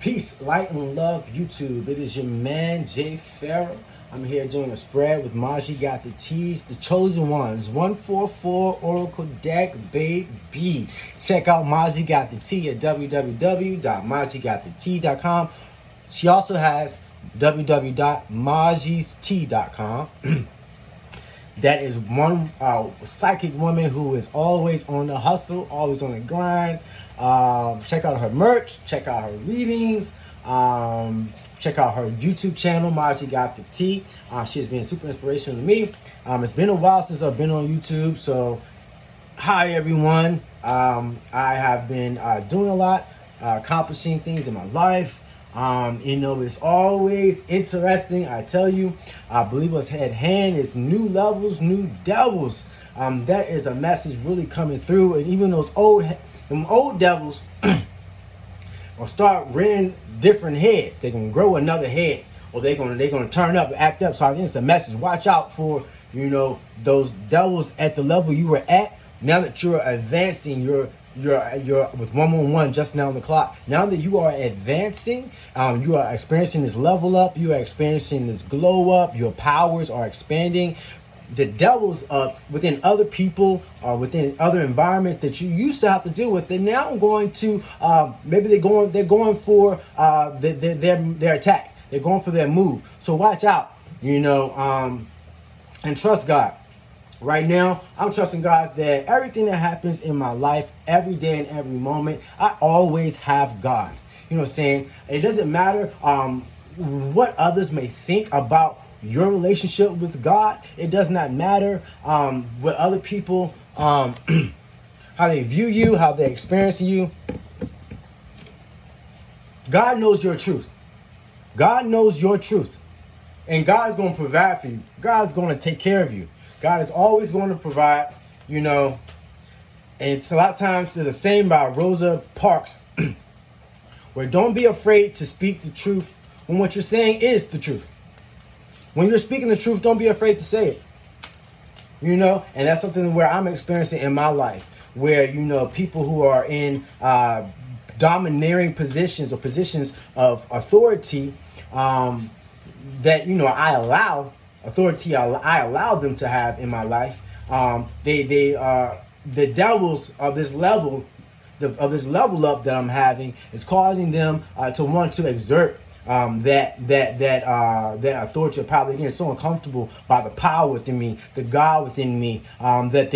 Peace, light, and love, YouTube. It is your man, J-Pharaoh. I'm here doing a spread with Maji Got the Teas, the chosen ones. 144 Oracle Deck, baby. Check out Maji Got the Tea at www.majigotthetea.com. She also has www.majistea.com. That is one psychic woman who is always on the hustle, always on the grind. Check out her merch, check out her readings, check out her YouTube channel, Maji Got the Tea. She has been super inspirational to me. It's been a while since I've been on YouTube, so hi everyone. I have been doing a lot, accomplishing things in my life. It's always interesting. I tell you, I believe what's at hand is new levels, new devils. That is a message really coming through, and even those old devils will start rearing different heads. They're gonna grow another head, or they're gonna turn up, act up. So I think it's a message. Watch out for those devils at the level you were at. Now that you're advancing, you're with 111 just now on the clock. Now that you are advancing, you are experiencing this level up, you are experiencing this glow up, your powers are expanding. The devils within other people or within other environments that you used to have to deal with, they're now going to maybe they're going for their attack. They're going for their move. So watch out, and trust God. Right now, I'm trusting God that everything that happens in my life, every day and every moment, I always have God. You know what I'm saying? It doesn't matter what others may think about your relationship with God. It does not matter what other people, how they view you, how they experience you. God knows your truth. God knows your truth. And God is going to provide for you. God is going to take care of you. God is always going to provide, and a lot of times there's a saying by Rosa Parks where don't be afraid to speak the truth when what you're saying is the truth. When you're speaking the truth, don't be afraid to say it. And that's something where I'm experiencing in my life, where, people who are in domineering positions or positions of authority that, I allow authority, I allow them to have in my life. The devils of this level, of this level up that I'm having, is causing them to want to exert that authority or power. They're getting so uncomfortable by the power within me, the God within me, that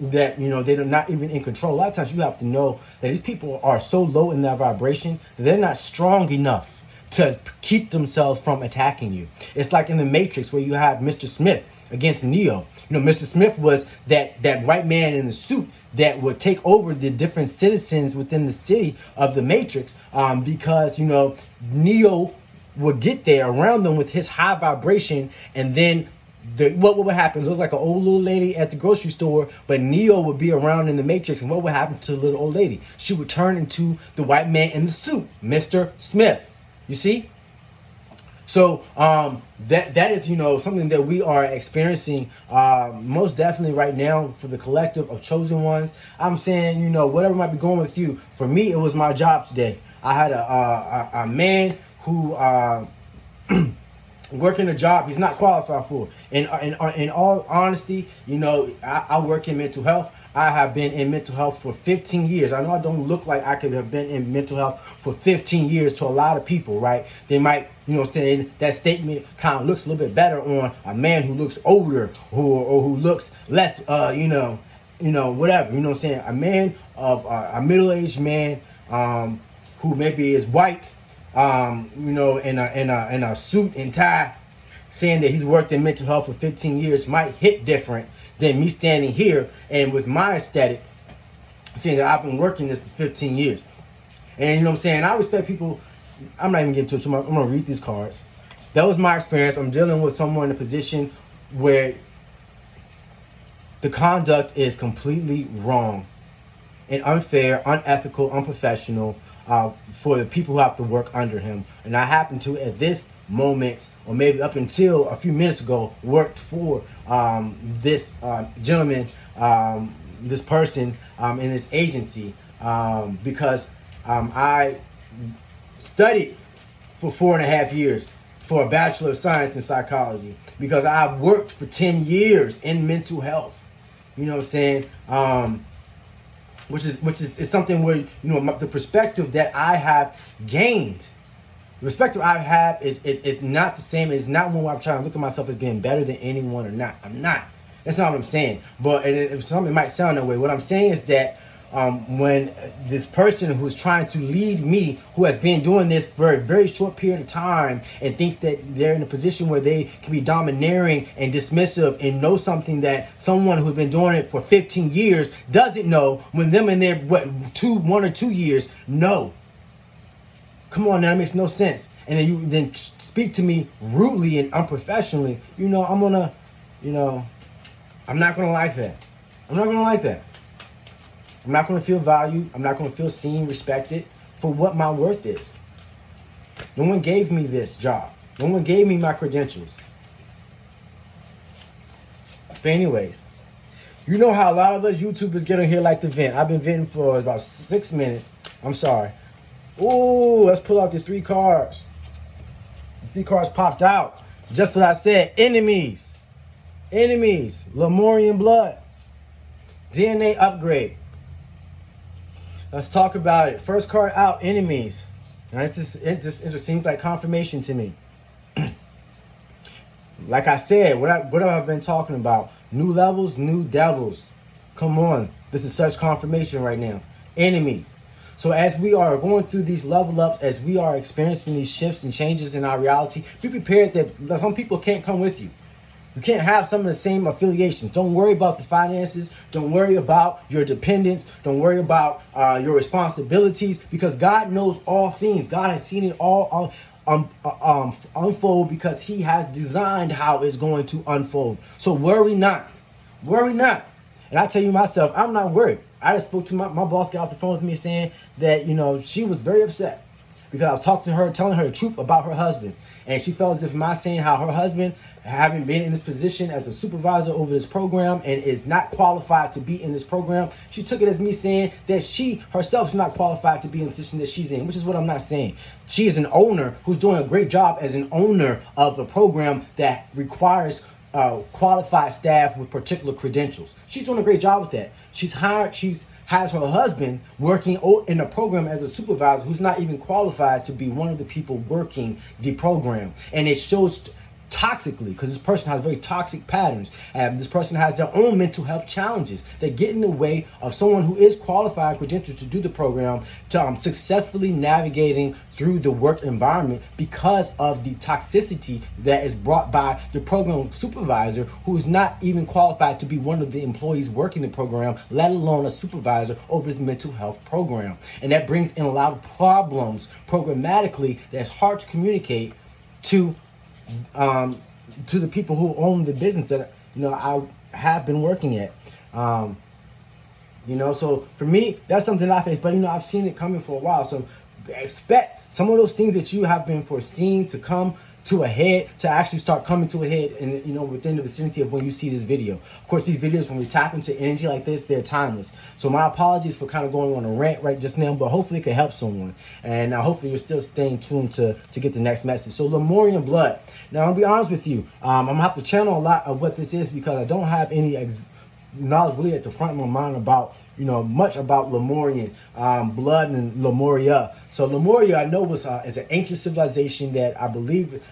they're not even in control. A lot of times you have to know that these people are so low in their vibration that they're not strong enough to keep themselves from attacking you. It's like in the Matrix where you have Mr. Smith against Neo. Mr. Smith was that white man in the suit that would take over the different citizens within the city of the Matrix, because Neo would get there around them with his high vibration, and then what would happen? Look like an old little lady at the grocery store, but Neo would be around in the Matrix, and what would happen to the little old lady? She would turn into the white man in the suit, Mr. Smith. You see? So that is, something that we are experiencing most definitely right now for the collective of chosen ones. I'm saying, whatever might be going with you. For me, it was my job today. I had a man who working a job he's not qualified for. In all honesty, I work in mental health. I have been in mental health for 15 years. I know I don't look like I could have been in mental health for 15 years to a lot of people, right? They might, say that statement kind of looks a little bit better on a man who looks older or who looks less, whatever. You know what I'm saying? A man of a middle-aged man who maybe is white, in a suit and tie, saying that he's worked in mental health for 15 years might hit different than me standing here and with my aesthetic saying that I've been working this for 15 years. And I respect people. I'm not even getting to it. I'm going to read these cards. That was my experience. I'm dealing with someone in a position where the conduct is completely wrong and unfair, unethical, unprofessional for the people who have to work under him. And I happen to, at this moment, or maybe up until a few minutes ago, worked for this gentleman, this person in this agency, because I studied for 4.5 years for a Bachelor of Science in Psychology because I worked for 10 years in mental health. You know what I'm saying? Which is something where, the perspective that I have gained, the perspective I have is not the same. It's not one where I'm trying to look at myself as being better than anyone or not. I'm not. That's not what I'm saying. But if something might sound that way, what I'm saying is that when this person who's trying to lead me, who has been doing this for a very short period of time and thinks that they're in a position where they can be domineering and dismissive and know something that someone who's been doing it for 15 years doesn't know, when them in their 1 or 2 years know. Come on now, that makes no sense. And then you then speak to me rudely and unprofessionally. I'm not gonna like that. I'm not gonna like that. I'm not going to feel valued. I'm not going to feel seen, respected for what my worth is. No one gave me this job. No one gave me my credentials. But anyways, you know how a lot of us YouTubers get on here like to vent. I've been venting for about 6 minutes. I'm sorry. Ooh, let's pull out the 3 cards. The 3 cards popped out. Just what I said. Enemies. Enemies. Lemurian blood. DNA upgrade. Let's talk about it. First card out, enemies. Now, it just seems like confirmation to me. Like I said, what I've been talking about. New levels, new devils. Come on. This is such confirmation right now. Enemies. So as we are going through these level ups, as we are experiencing these shifts and changes in our reality, be prepared that some people can't come with you. You can't have some of the same affiliations. Don't worry about the finances. Don't worry about your dependence. Don't worry about your responsibilities, because God knows all things. God has seen it all unfold, because he has designed how it's going to unfold. So worry not. Worry not. And I tell you myself, I'm not worried. I just spoke to my boss, got off the phone with me saying that, she was very upset because I was talking to her, telling her the truth about her husband. And she felt as if my saying how her husband, having been in this position as a supervisor over this program and is not qualified to be in this program, she took it as me saying that she herself is not qualified to be in the position that she's in, which is what I'm not saying. She is an owner who's doing a great job as an owner of a program that requires qualified staff with particular credentials. She's doing a great job with that. Has her husband working in the program as a supervisor who's not even qualified to be one of the people working the program. And it shows toxically, because this person has very toxic patterns. This person has their own mental health challenges that get in the way of someone who is qualified, credentialed to do the program, to successfully navigating through the work environment, because of the toxicity that is brought by the program supervisor, who is not even qualified to be one of the employees working the program, let alone a supervisor over his mental health program. And that brings in a lot of problems programmatically that's hard to communicate to the people who own the business that I have been working at. So for me, that's something I face. But I've seen it coming for a while. So expect some of those things that you have been foreseen to come to a head to actually start coming to a head, and within the vicinity of when you see this video. Of course, these videos, when we tap into energy like this, they're timeless. So my apologies for kind of going on a rant right just now, but hopefully it can help someone, and hopefully you're still staying tuned to get the next message. So Lemurian blood. Now I'll be honest with you, I'm gonna have to channel a lot of what this is, because I don't have any knowledge really at the front of my mind about much about Lemurian blood and Lemuria. So Lemuria, I know, is an ancient civilization that I believe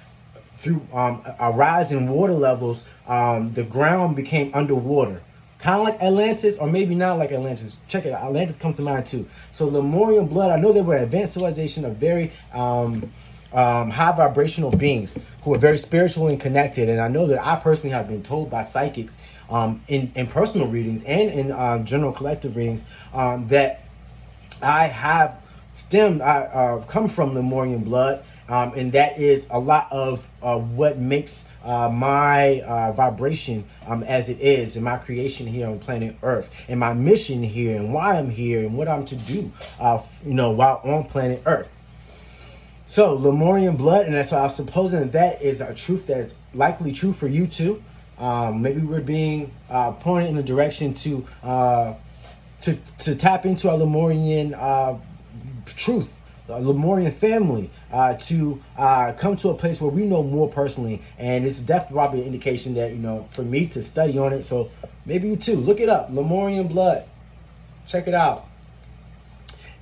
through a rise in water levels, the ground became underwater. Kind of like Atlantis, or maybe not like Atlantis. Check it out. Atlantis comes to mind too. So Lemurian blood, I know they were an advanced civilization of very high vibrational beings who are very spiritual and connected. And I know that I personally have been told by psychics in personal readings and in general collective readings that I have come from Lemurian blood. And that is a lot of what makes my vibration as it is, and my creation here on planet Earth, and my mission here, and why I'm here, and what I'm to do, while on planet Earth. So Lemurian blood, and so I'm supposing that is a truth that is likely true for you too. Maybe we're being pointed in a direction to tap into our Lemurian truth Lemurian family to come to a place where we know more personally. And it's definitely probably an indication that, for me to study on it. So maybe you too. Look it up. Lemurian blood. Check it out.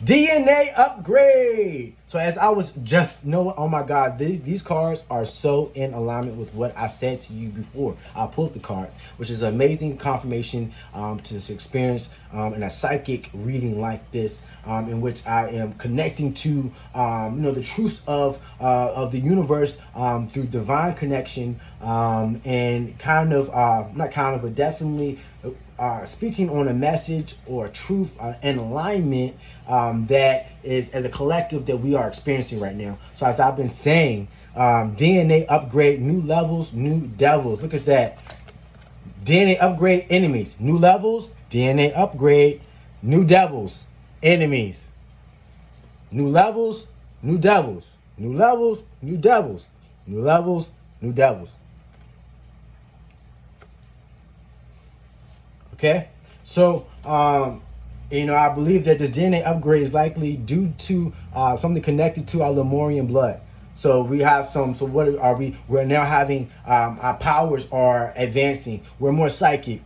DNA upgrade. So as I was just oh my God, these cards are so in alignment with what I said to you before I pulled the card, which is amazing confirmation to this experience in a psychic reading like this, in which I am connecting to the truth of the universe through divine connection, and but definitely speaking on a message or a truth and alignment that is as a collective that we are experiencing right now. So as I've been saying, DNA upgrade, new levels, new devils. Look at that. DNA upgrade, enemies. New levels, DNA upgrade, new devils, enemies. New levels, new devils. New levels, new devils. New levels, new devils. Okay, so I believe that this DNA upgrade is likely due to something connected to our Lemurian blood. So we have some. So what are we? We're now having our powers are advancing. We're more psychic.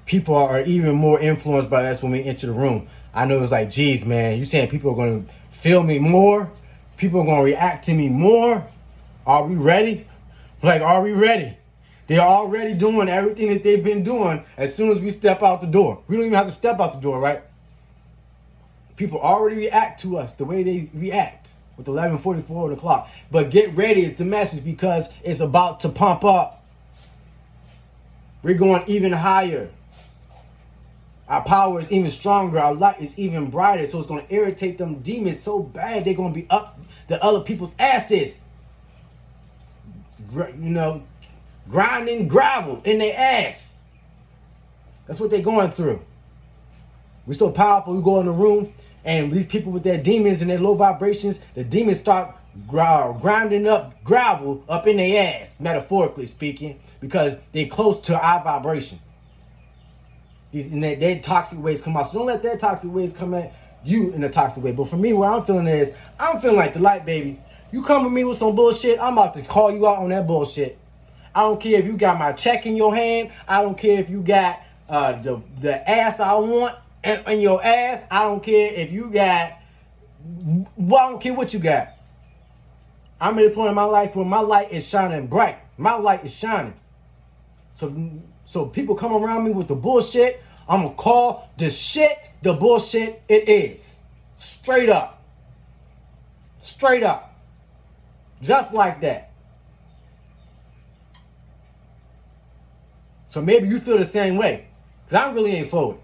People are even more influenced by us when we enter the room. I know it's like, geez, man, you saying people are going to feel me more? People are going to react to me more? Are we ready? Like, are we ready? They're already doing everything that they've been doing as soon as we step out the door. We don't even have to step out the door, right? People already react to us the way they react with 11:44 on the clock. But get ready is the message, because it's about to pump up. We're going even higher. Our power is even stronger. Our light is even brighter. So it's going to irritate them demons so bad they're going to be up the other people's asses. Grinding gravel in their ass. That's what they're going through. We're so powerful. We go in the room, and these people with their demons and their low vibrations, the demons start grinding up gravel up in their ass, metaphorically speaking, because they're close to our vibration. Their toxic ways come out. So don't let their toxic ways come at you in a toxic way. But for me, what I'm feeling is, I'm feeling like the light, baby. You come with me with some bullshit, I'm about to call you out on that bullshit. I don't care if you got my check in your hand. I don't care if you got the ass I want in your ass. I don't care if you got, I don't care what you got. I'm at a point in my life where my light is shining bright. My light is shining. So people come around me with the bullshit. I'm going to call the shit the bullshit it is. Straight up. Straight up. Just like that. So maybe you feel the same way, because I really ain't for it.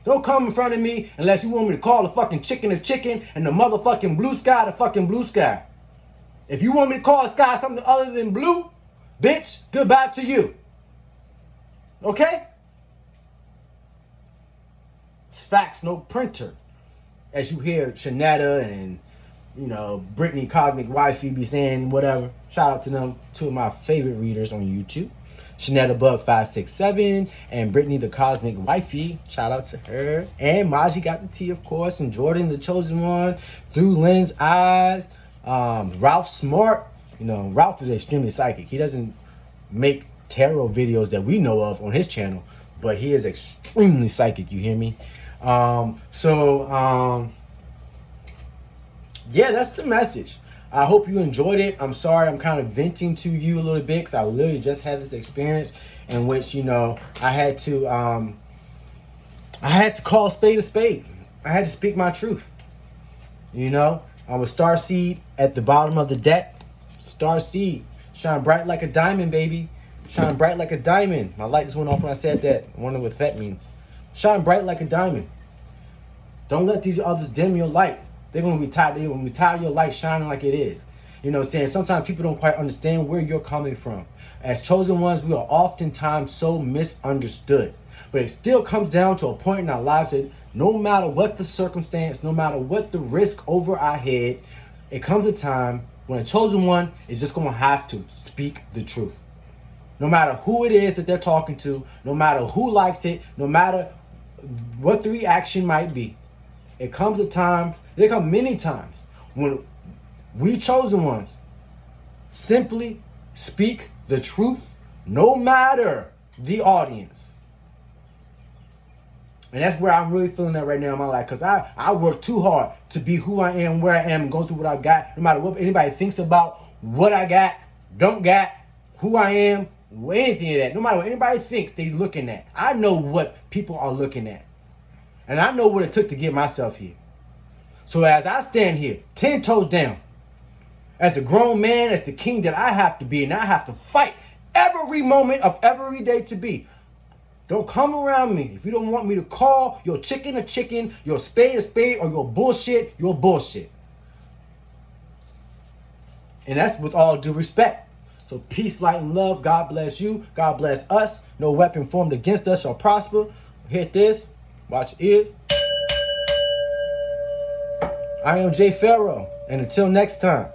Don't come in front of me unless you want me to call the fucking chicken a chicken and the motherfucking blue sky the fucking blue sky. If you want me to call the sky something other than blue, bitch, goodbye to you. Okay? It's facts, no printer. As you hear Shanetta and, Brittany Cosmic Wifey be saying whatever. Shout out to them, two of my favorite readers on YouTube. Shanetta Bug 567 and Brittany the Cosmic Wifey. Shout out to her. And Maji got the tea, of course. And Jordan the Chosen One. Through Lynn's Eyes. Ralph Smart. Ralph is extremely psychic. He doesn't make tarot videos that we know of on his channel, but he is extremely psychic. You hear me? Yeah, that's the message. I hope you enjoyed it. I'm sorry I'm kind of venting to you a little bit, because I literally just had this experience in which, I had to call a spade a spade. I had to speak my truth. I'm a star seed at the bottom of the deck. Star seed. Shine bright like a diamond, baby. Shine bright like a diamond. My light just went off when I said that. I wonder what that means. Shine bright like a diamond. Don't let these others dim your light. They're going to be tired. They're going to be tired of your light shining like it is. You know what I'm saying? Sometimes people don't quite understand where you're coming from. As chosen ones, we are oftentimes so misunderstood. But it still comes down to a point in our lives that no matter what the circumstance, no matter what the risk over our head, it comes a time when a chosen one is just going to have to speak the truth. No matter who it is that they're talking to, no matter who likes it, no matter what the reaction might be. It comes a time, there come many times When we chosen ones simply speak the truth, no matter the audience. And that's where I'm really feeling that right now in my life. Because I work too hard to be who I am, where I am, and go through what I got. No matter what anybody thinks about what I got, don't got, who I am, anything of that. No matter what anybody thinks they looking at. I know what people are looking at. And I know what it took to get myself here. So as I stand here, 10 toes down, as the grown man, as the king that I have to be, and I have to fight every moment of every day to be. Don't come around me if you don't want me to call your chicken a chicken, your spade a spade, or your bullshit, your bullshit. And that's with all due respect. So peace, light, and love. God bless you. God bless us. No weapon formed against us shall prosper. Hit this. Watch your ears. I am J-Pharaoh. And until next time.